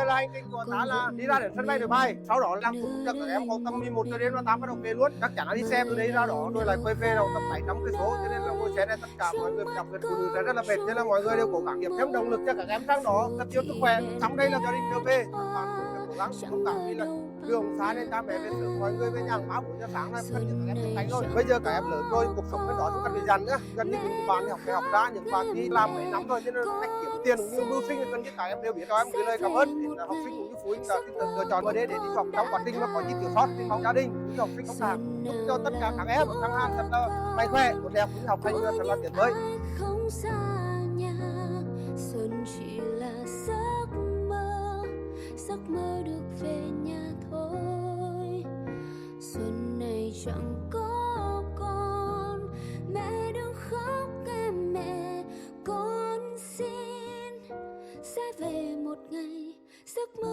là hành trình của ta là đi ra đến sân bay Nội Bài, sau đó làm thủ tục cho các em vào tầm 11 giờ đêm và ta bắt đầu về luôn. Chắc chắn là đi xe từ đấy ra đó rồi lại quay về đâu tầm 700 cây số, cho nên là ngồi xe này tất cả mọi người đặc biệt phụ nữ sẽ rất là mệt, nên là mọi người đều cố gắng kiếm thêm động lực cho các em sang đó thật nhiều sức khỏe. Xong đây là gia đình trở về, các bạn cũng cố gắng thông cảm vì là đường xa nên cha mẹ về sớm, mọi người về nhà 3-4 giờ sáng là cần những các em chụp cánh thôi. Bây giờ các em lớn rồi, cuộc sống bên đó không cần phải dằn nữa, gần như những bạn đi học đại học ra, những bạn đi làm mấy năm rồi cho nên cách kiếm tiền cũng như mưu sinh cần như các em đều biết. Cho em gửi lời cảm ơn đến học sinh cũng như phụ huynh đã lựa chọn MD để đi học trong quá trình mà có những thiếu sót thì mong gia đình cũng như học sinh không hạn, chúc cho tất cả các em thăng hàng thật là mạnh khỏe, tốt đẹp cũng như học hành thật là tuyệt vời. Xuân chỉ là giấc mơ được về nhà thôi. Xuân này chẳng có con, mẹ đừng khóc em mẹ, con xin sẽ về một ngày giấc mơ